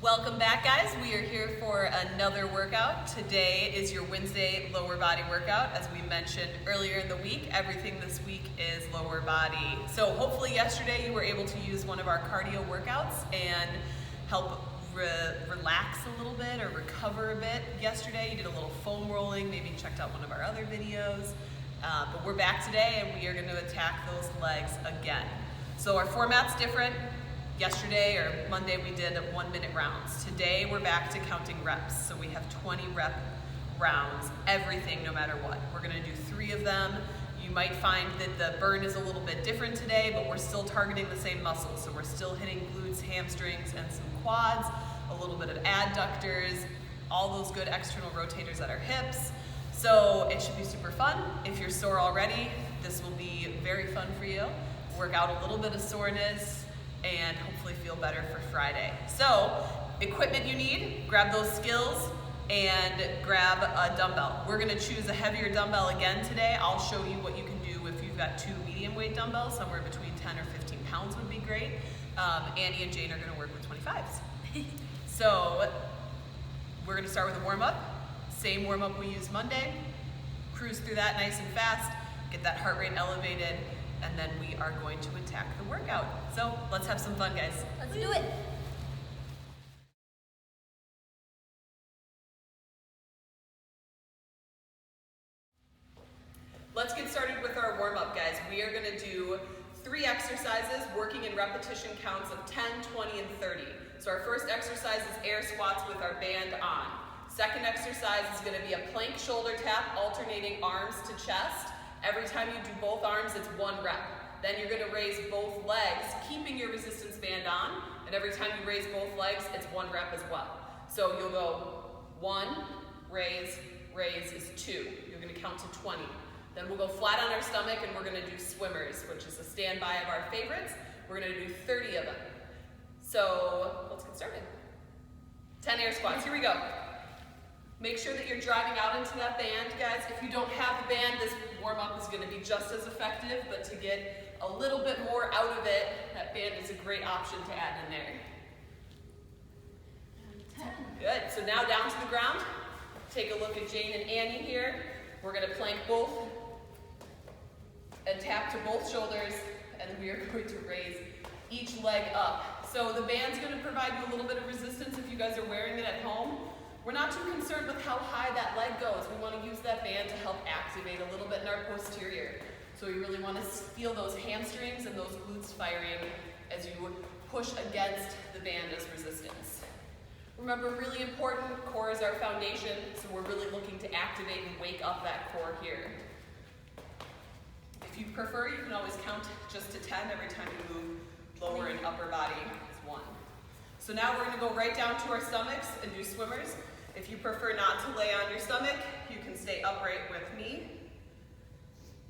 Welcome back, guys. We are here for another workout. Today is your Wednesday lower body workout. As we mentioned earlier in the week, everything this week is lower body. So hopefully yesterday you were able to use one of our cardio workouts and help relax a little bit or recover a bit. Yesterday you did a little foam rolling, maybe checked out one of our other videos. But we're back today and we are going to attack those legs again. So our format's different. Yesterday or Monday we did 1 minute rounds. Today we're back to counting reps. So we have 20 rep rounds, everything no matter what. We're gonna do 3 of them. You might find that the burn is a little bit different today, but we're still targeting the same muscles. So we're still hitting glutes, hamstrings, and some quads, a little bit of adductors, all those good external rotators at our hips. So it should be super fun. If you're sore already, this will be very fun for you. Work out a little bit of soreness, and hopefully feel better for Friday. So, equipment you need, grab those Sklz and grab a dumbbell. We're gonna choose a heavier dumbbell again today. I'll show you what you can do if you've got 2 medium weight dumbbells, somewhere between 10 or 15 pounds would be great. Annie and Jane are gonna work with 25s. So, we're gonna start with a warm up. Same warm up we used Monday. Cruise through that nice and fast, get that heart rate elevated, and then we are going to attack the workout. So let's have some fun, guys. Let's do it. Let's get started with our warm-up, guys. We are gonna do 3 exercises, working in repetition counts of 10, 20, and 30. So our first exercise is air squats with our band on. Second exercise is gonna be a plank shoulder tap, alternating arms to chest. Every time you do both arms, it's 1 rep. Then you're gonna raise both legs, keeping your resistance band on, and every time you raise both legs, it's 1 rep as well. So you'll go 1, raise, raise is 2. You're gonna count to 20. Then we'll go flat on our stomach and we're gonna do swimmers, which is a standby of our favorites. We're gonna do 30 of them. So let's get started. 10 air squats, here we go. Make sure that you're driving out into that band, guys. If you don't have the band, this warm-up is gonna be just as effective, but to get a little bit more out of it, that band is a great option to add in there. 10. Good, so now down to the ground. Take a look at Jane and Annie here. We're gonna plank both and tap to both shoulders, and we are going to raise each leg up. So the band's gonna provide you a little bit of resistance if you guys are wearing it at home. We're not too concerned with how high that leg goes. We want to use that band to help activate a little bit in our posterior. So we really want to feel those hamstrings and those glutes firing as you push against the band as resistance. Remember, really important, core is our foundation, so we're really looking to activate and wake up that core here. If you prefer, you can always count just to 10 every time you move lower and upper body. It's 1. So now we're going to go right down to our stomachs and do swimmers. If you prefer not to lay on your stomach, you can stay upright with me.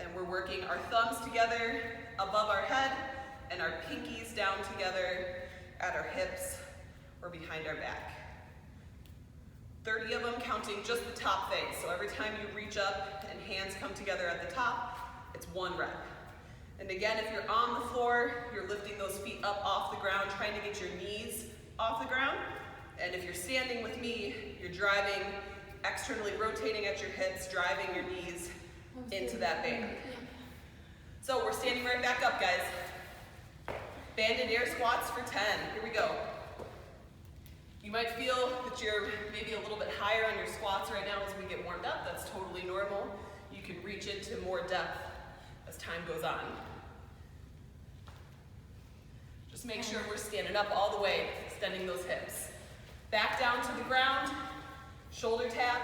And we're working our thumbs together above our head and our pinkies down together at our hips or behind our back. 30 of them, counting just the top face. So every time you reach up and hands come together at the top, it's 1 rep. And again, if you're on the floor, you're lifting those feet up off the ground, trying to get your knees off the ground. And if you're standing with me, you're driving, externally rotating at your hips, driving your knees into that band. So we're standing right back up, guys. Banded air squats for 10. Here we go. You might feel that you're maybe a little bit higher on your squats right now as we get warmed up. That's totally normal. You can reach into more depth as time goes on. Just make sure we're standing up all the way, extending those hips. Back down to the ground, shoulder tap,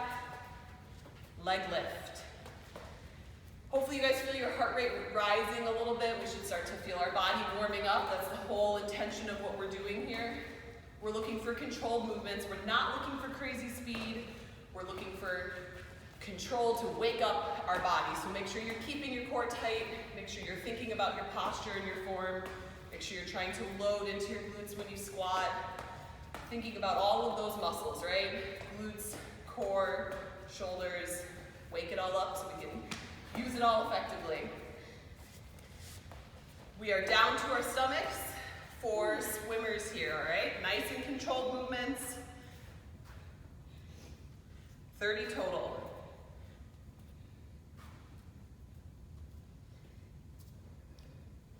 leg lift. Hopefully you guys feel your heart rate rising a little bit. We should start to feel our body warming up. That's the whole intention of what we're doing here. We're looking for controlled movements. We're not looking for crazy speed. We're looking for control to wake up our body. So make sure you're keeping your core tight. Make sure you're thinking about your posture and your form. Make sure you're trying to load into your glutes when you squat. Thinking about all of those muscles, right? Glutes, core, shoulders. Wake it all up so we can use it all effectively. We are down to our stomachs, for swimmers here, all right? Nice and controlled movements. 30 total.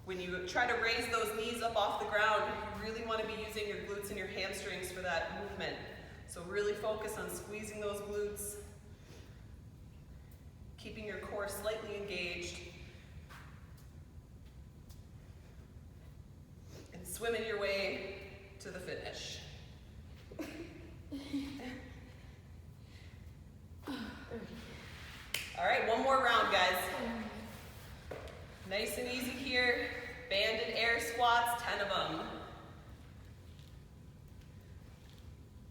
When you try to raise those knees up off the ground, you really want to be using your glutes and your hamstrings for that movement. So really focus on squeezing those glutes, keeping your core slightly engaged, and swimming your way to the finish. All right, one more round, guys. Nice and easy here. Banded air squats, 10 of them.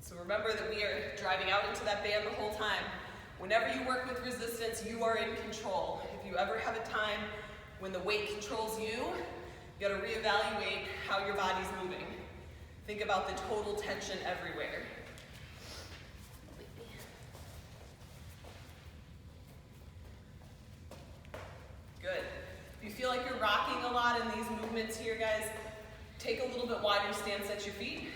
So remember that we are driving out into that band the whole time. Whenever you work with resistance, you are in control. If you ever have a time when the weight controls you, you gotta reevaluate how your body's moving. Think about the total tension everywhere. Good. If you feel like you're rocking a lot in these movements here, guys, take a little bit wider stance at your feet.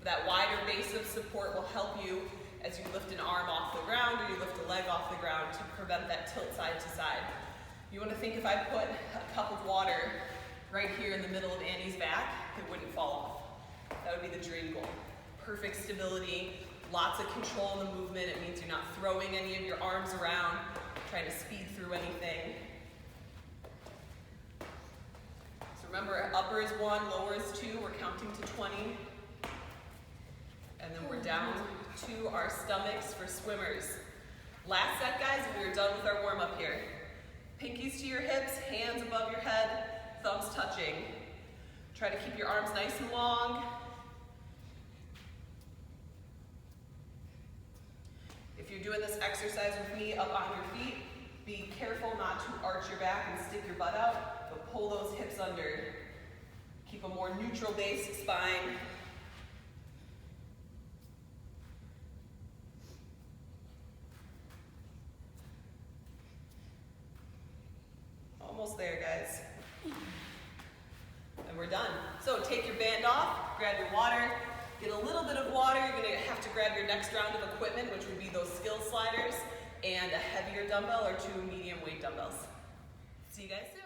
That wider base of support will help you as you lift an arm off the ground or you lift a leg off the ground to prevent that tilt side to side. You want to think if I put a cup of water right here in the middle of Annie's back, it wouldn't fall off. That would be the dream goal. Perfect stability, lots of control in the movement. It means you're not throwing any of your arms around, trying to speed through anything. Remember, upper is 1, lower is 2. We're counting to 20. And then we're down to our stomachs for swimmers. Last set, guys, we are done with our warm-up here. Pinkies to your hips, hands above your head, thumbs touching. Try to keep your arms nice and long. If you're doing this exercise with me up on your feet, be careful not to arch your back and stick your butt out, but pull those hips under. Keep a more neutral base spine. Almost there, guys. And we're done. So take your band off, grab your water, get a little bit of water. You're gonna have to grab your next round of equipment, which would be those Sklz sliders, and a heavier dumbbell or 2 medium weight dumbbells. See you guys soon.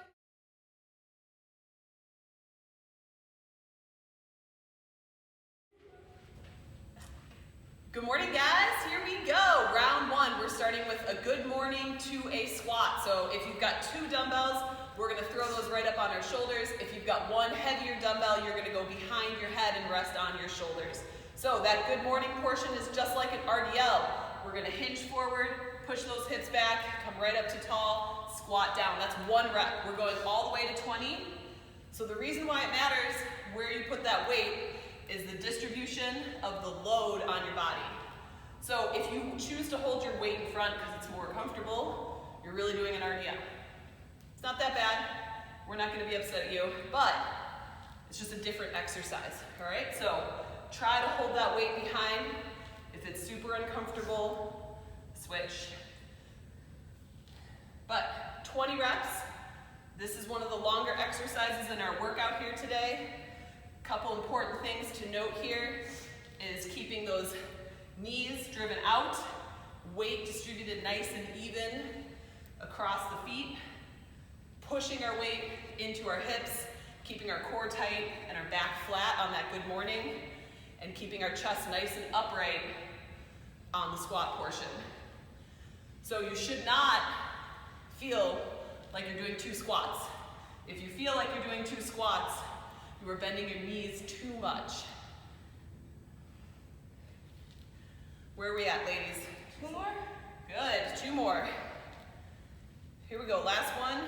Good morning, guys. Here we go. Round 1. We're starting with a good morning to a squat. So if you've got 2 dumbbells, we're going to throw those right up on our shoulders. If you've got 1 heavier dumbbell, you're going to go behind your head and rest on your shoulders. So that good morning portion is just like an RDL. We're going to hinge forward, push those hips back, come right up to tall, squat down. That's 1 rep. We're going all the way to 20. So the reason why it matters where you put that weight is the distribution of the load on your body. So if you choose to hold your weight in front because it's more comfortable, you're really doing an RDL. It's not that bad. We're not going to be upset at you, but it's just a different exercise, all right? So try to hold that weight behind. If it's super uncomfortable, switch. But 20 reps. This is one of the longer exercises in our workout here today. Couple important things to note here is keeping those knees driven out, weight distributed nice and even across the feet, pushing our weight into our hips, keeping our core tight and our back flat on that good morning, and keeping our chest nice and upright on the squat portion. So you should not feel like you're doing 2 squats. If you feel like you're doing 2 squats, you are bending your knees too much. Where are we at, ladies? 2 more? Good, 2 more. Here we go, last one.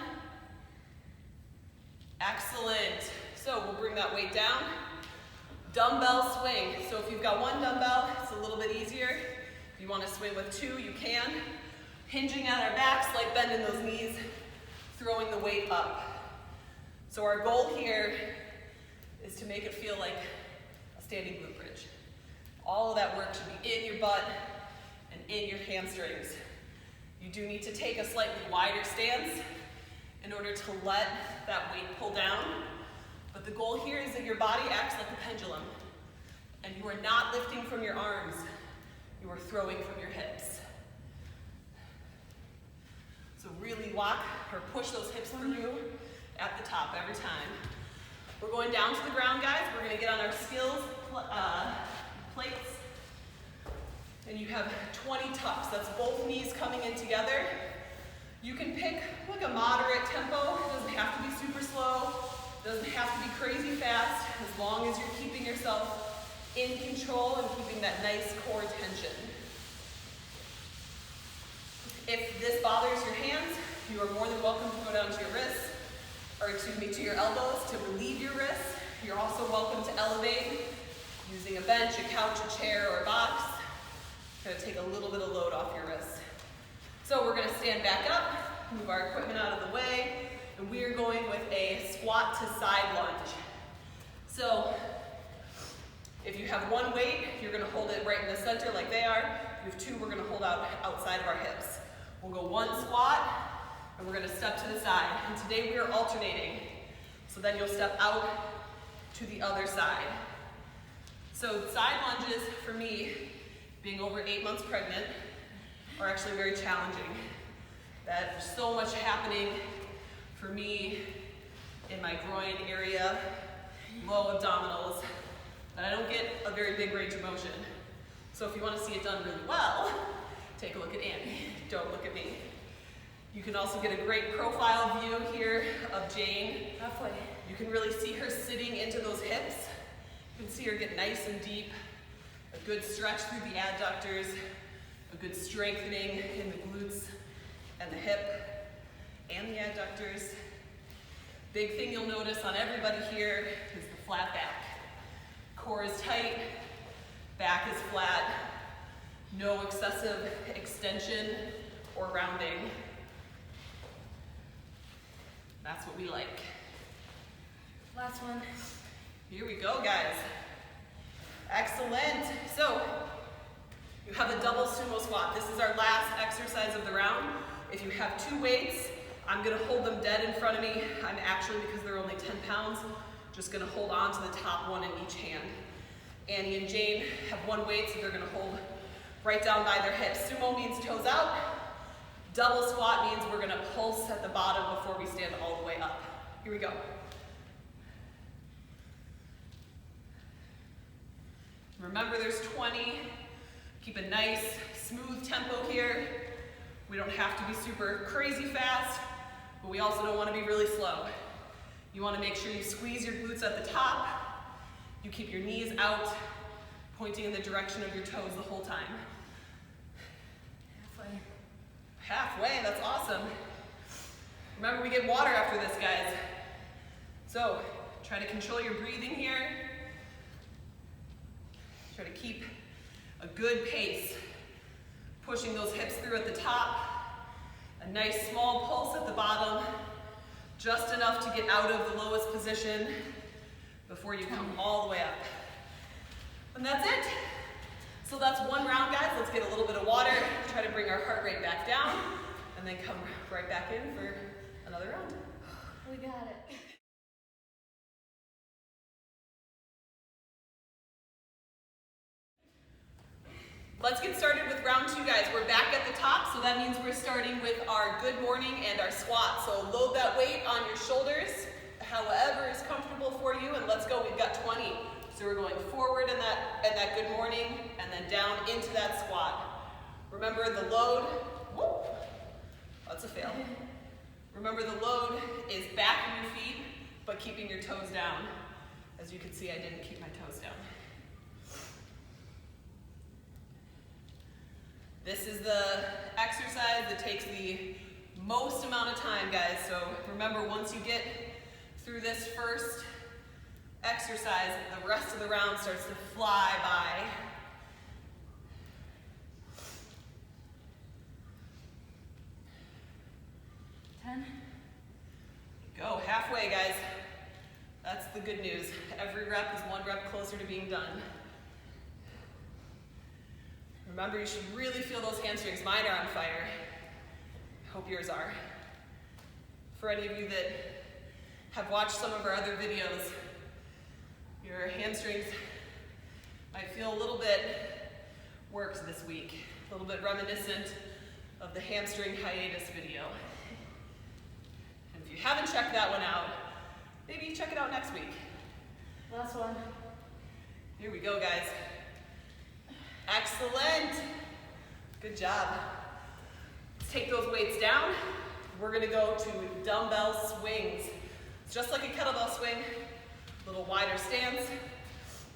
Excellent. So we'll bring that weight down. Dumbbell swing. So if you've got 1 dumbbell, it's a little bit easier. If you want to swing with 2, you can. Hinging at our backs, slight bend in those knees, throwing the weight up. So our goal here is to make it feel like a standing glute bridge. All of that work should be in your butt and in your hamstrings. You do need to take a slightly wider stance in order to let that weight pull down, But the goal here is that your body acts like a pendulum, and you are not lifting from your arms, you are throwing from your hips. So really walk or push those hips through at the top every time. We're going down to the ground, guys. We're going to get on our Sklz plates. And you have 20 tucks. That's both knees coming in together. You can pick like a moderate tempo. It doesn't have to be super slow. It doesn't have to be crazy fast, as long as you're keeping yourself in control and keeping that nice core tension. If this bothers your hands, you are more than welcome to go down to your wrists, or excuse me, to your elbows to relieve your wrists. You're also welcome to elevate using a bench, a couch, a chair, or a box. Kind of take a little bit of load off your wrists. So we're going to stand back up, move our equipment out of the way, and we are going with a squat to side lunge. So if you have one weight, you're going to hold it right in the center like they are. If you have two, we're going to hold out outside of our hips. We'll go one squat, and we're going to step to the side. And today we are alternating. So then you'll step out to the other side. So side lunges, for me, being over 8 months pregnant, are actually very challenging. There's so much happening for me in my groin area, low abdominals, that I don't get a very big range of motion. So if you want to see it done really well, take a look at Annie. Don't look at me. You can also get a great profile view here of Jane. Halfway. You can really see her sitting into those hips. You can see her get nice and deep. A good stretch through the adductors. A good strengthening in the glutes and the hip and the adductors. Big thing you'll notice on everybody here is the flat back. Core is tight, back is flat, no excessive extension or rounding. That's what we like. Last one. Here we go, guys. Excellent. So, you have a double sumo squat. This is our last exercise of the round. If you have two weights, I'm gonna hold them dead in front of me. I'm actually, because they're only 10 pounds, just gonna hold on to the top one in each hand. Annie and Jane have one weight, so they're gonna hold right down by their hips. Sumo means toes out. Double squat means we're gonna pulse at the bottom before we stand all the way up. Here we go. Remember, there's 20. Keep a nice, smooth tempo here. We don't have to be super crazy fast, but we also don't want to be really slow. You want to make sure you squeeze your glutes at the top. You keep your knees out, pointing in the direction of your toes the whole time. Halfway. Halfway, that's awesome. Remember, we get water after this, guys. So, try to control your breathing here. Try to keep a good pace. Pushing those hips through at the top. A nice small pulse at the bottom. Just enough to get out of the lowest position before you come all the way up. And that's it. So that's one round, guys. Let's get a little bit of water. Try to bring our heart rate back down. And then come right back in for another round. We got it. Let's get started with round two, guys. We're back at the top, so that means we're starting with our good morning and our squat. So load that weight on your shoulders, however is comfortable for you, and let's go. We've got 20. So we're going forward in that good morning, and then down into that squat. Remember the load, whoop, that's a fail. Remember the load is back in your feet, but keeping your toes down. As you can see, I didn't keep my toes down. This is the exercise that takes the most amount of time, guys. So remember, once you get through this first exercise, the rest of the round starts to fly by. Go, halfway, guys. That's the good news. Every rep is one rep closer to being done. Remember, you should really feel those hamstrings. Mine are on fire. Hope yours are. For any of you that have watched some of our other videos, your hamstrings might feel a little bit worked this week, a little bit reminiscent of the hamstring hiatus video. And if you haven't checked that one out, maybe check it out next week. Last one. Here we go, guys. Excellent. Good job. Let's take those weights down. We're gonna go to dumbbell swings. It's just like a kettlebell swing, a little wider stance.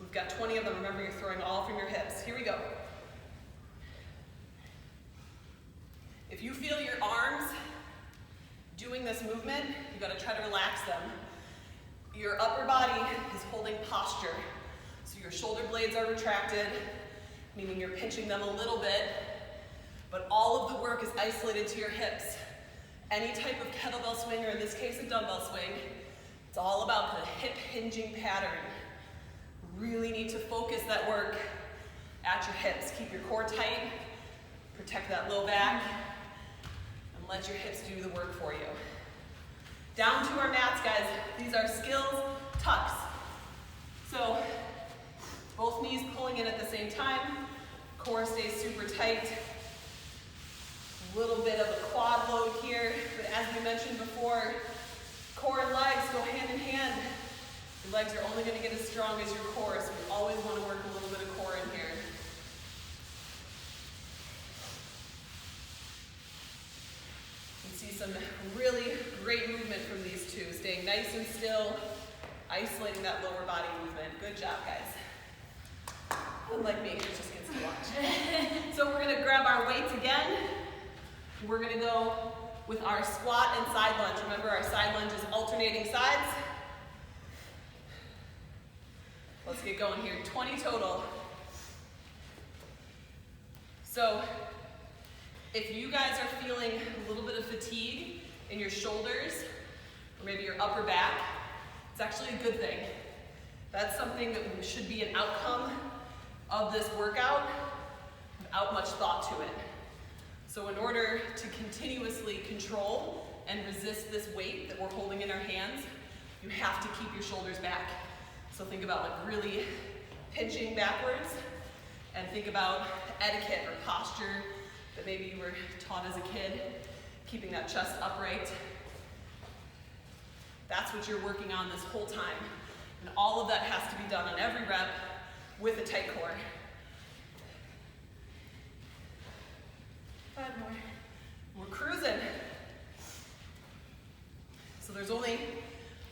We've got 20 of them. Remember, you're throwing all from your hips. Here we go. If you feel your arms doing this movement, you gotta try to relax them. Your upper body is holding posture. So your shoulder blades are retracted, meaning you're pinching them a little bit, but all of the work is isolated to your hips. Any type of kettlebell swing, or in this case a dumbbell swing, it's all about the hip hinging pattern. Really need to focus that work at your hips. Keep your core tight, protect that low back, and let your hips do the work for you. Down to our mats, guys. These are Sklz Tucks. So, both knees pulling in at the same time, core stays super tight. A little bit of a quad load here, but as we mentioned before, core and legs go hand in hand. Your legs are only going to get as strong as your core, so we always want to work a little bit of core in here. You can see some really great movement from these two, staying nice and still, isolating that lower body movement. Good job, guys. Unlike me, it just gets to watch. So we're going to grab our weights again. We're going to go with our squat and side lunge. Remember, our side lunge is alternating sides. Let's get going here. 20 total. So, if you guys are feeling a little bit of fatigue in your shoulders, or maybe your upper back, it's actually a good thing. That's something that should be an outcome of this workout without much thought to it. So in order to continuously control and resist this weight that we're holding in our hands, you have to keep your shoulders back. So think about like really pinching backwards, and think about etiquette or posture that maybe you were taught as a kid, keeping that chest upright. That's what you're working on this whole time. And all of that has to be done on every rep with a tight core. 5 more. We're cruising. So there's only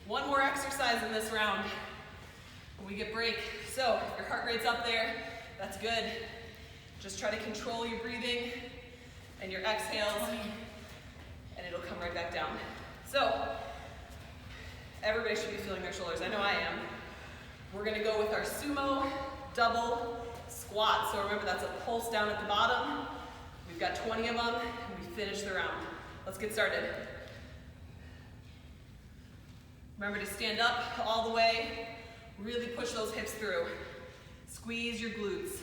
one more exercise in this round. We get break. So if your heart rate's up there, that's good. Just try to control your breathing and your exhales, and it'll come right back down. So everybody should be feeling their shoulders. I know I am. We're gonna go with our Sumo double squat. So remember, that's a pulse down at the bottom. We've got 20 of them, and we finish the round. Let's get started. Remember to stand up all the way. Really push those hips through. Squeeze your glutes.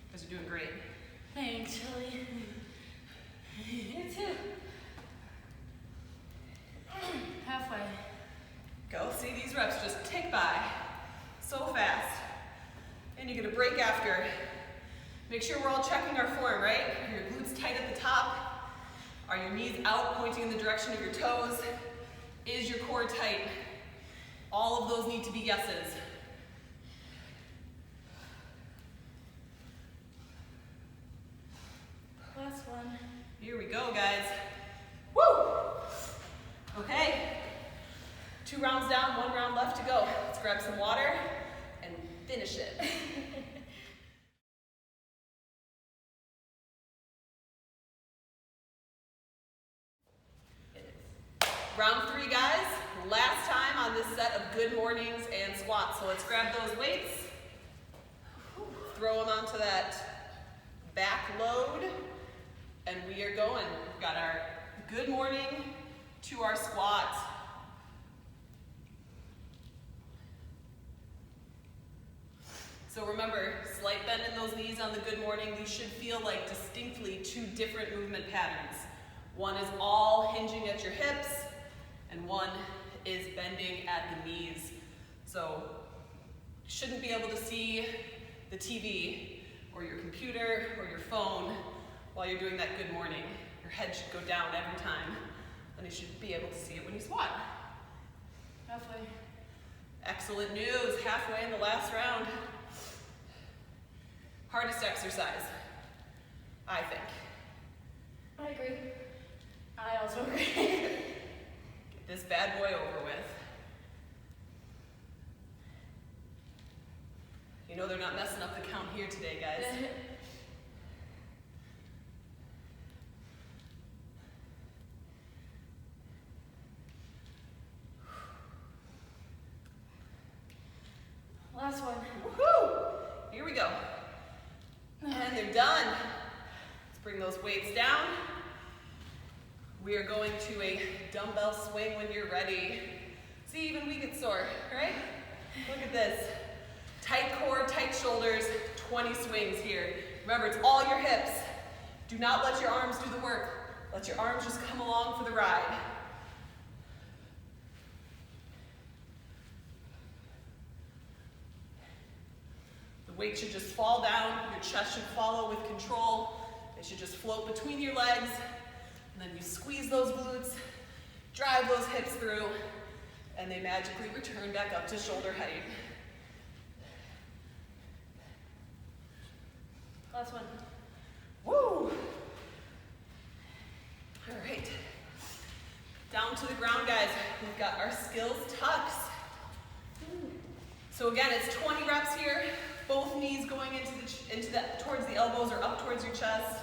You guys are doing great. Thanks, Shelly. You too. Halfway. Go. See, these reps just tick by so fast. And you get a break after. Make sure we're all checking our form, right? Are your glutes tight at the top? Are your knees out, pointing in the direction of your toes? Is your core tight? All of those need to be yeses. Last one. Here we go, guys. Woo! Okay. 2 rounds down, 1 round left to go. Let's grab some water and finish it. Round 3, guys. Last time on this set of good mornings and squats. So let's grab those weights, throw them onto that back load, and we are going. We've got our good morning to our squat. So remember, slight bend in those knees on the good morning. you should feel like distinctly two different movement patterns. One is all hinging at your hips, and one is bending at the knees. So you shouldn't be able to see the TV or your computer or your phone while you're doing that good morning. Your head should go down every time, and you should be able to see it when you squat. Halfway. Excellent news, halfway in the last round. Hardest exercise, I think. I agree. I also agree. Get this bad boy over with. You know they're not messing up the count here today, guys. Last one. Woohoo! Here we go. And they're done. Let's bring those weights down. We are going to a dumbbell swing when you're ready. See, even we get sore, right? Look at this. Tight core, tight shoulders, 20 swings here. Remember, it's all your hips. Do not let your arms do the work. Let your arms just come along for the ride. The weight should just fall down. Your chest should follow with control. It should just float between your legs. And then you squeeze those glutes, drive those hips through, and they magically return back up to shoulder height. Last one. Woo! All right. Down to the ground, guys. We've got our Sklz Tucks. So again, it's 20 reps here. Both knees going towards the elbows or up towards your chest.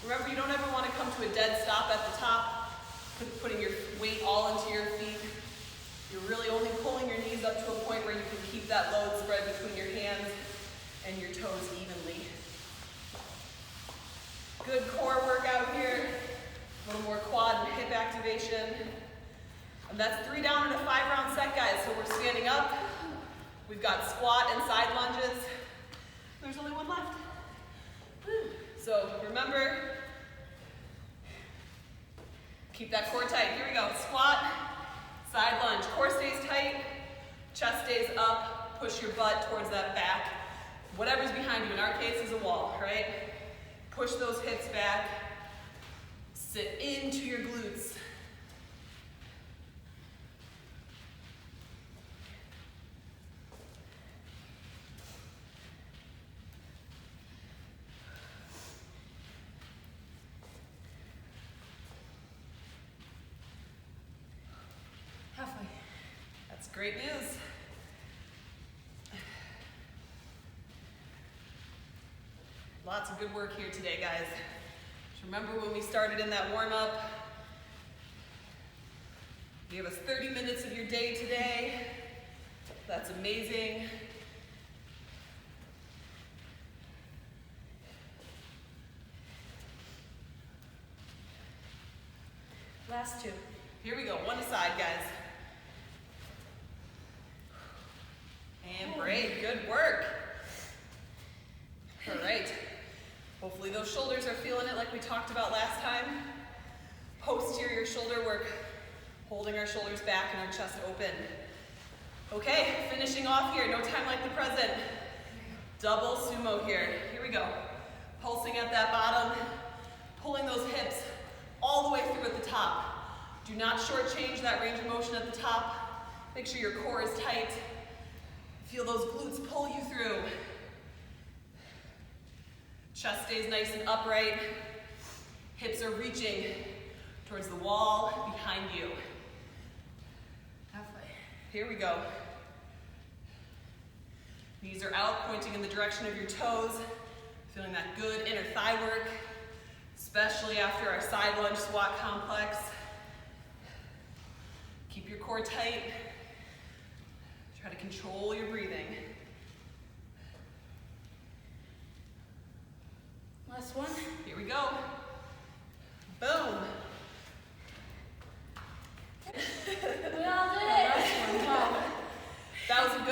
Remember, you don't ever want to come to a dead stop at the top, putting your weight all into your feet. You're really only pulling your knees up to a point where you can keep that load spread between your hands and your toes evenly. Good core workout here. A little more quad and hip activation. And that's 3 down in a 5-round set, guys. So we're standing up. We've got squat and side lunges. There's only one left. So remember, keep that core tight. Here we go. Squat, side lunge. Core stays tight, chest stays up. Push your butt towards that back. Whatever's behind you. In our case is a wall, right? Push those hips back. Sit into your glutes. Halfway. That's great news. Lots of good work here today, guys. Just remember when we started in that warm-up, you gave us 30 minutes of your day today. That's amazing. Last 2. Here we go, one aside, guys. And break, good work. All right. Hopefully those shoulders are feeling it like we talked about last time. Posterior shoulder work, holding our shoulders back and our chest open. Okay, finishing off here, no time like the present. Double sumo here. Here we go. Pulsing at that bottom, pulling those hips all the way through at the top. Do not shortchange that range of motion at the top. Make sure your core is tight. Feel those glutes pull you through. Chest stays nice and upright. Hips are reaching towards the wall behind you. Halfway. Here we go. Knees are out, pointing in the direction of your toes. Feeling that good inner thigh work, especially after our side lunge squat complex. Keep your core tight. Try to control your breathing. Last one. Here we go. Boom. We all did it. That was a good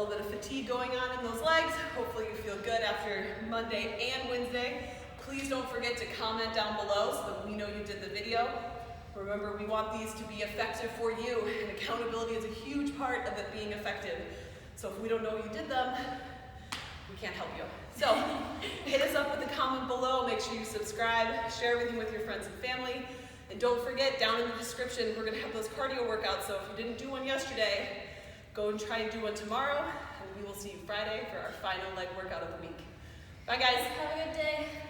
little bit of fatigue going on in those legs. Hopefully you feel good after Monday and Wednesday. Please don't forget to comment down below so that we know you did the video. Remember, we want these to be effective for you, and accountability is a huge part of it being effective. So if we don't know you did them, we can't help you. So hit us up with a comment below. Make sure you subscribe, share everything with your friends and family. And don't forget, down in the description, we're gonna have those cardio workouts. So if you didn't do one yesterday, go and try and do one tomorrow. And we will see you Friday for our final leg workout of the week. Bye guys. Have a good day.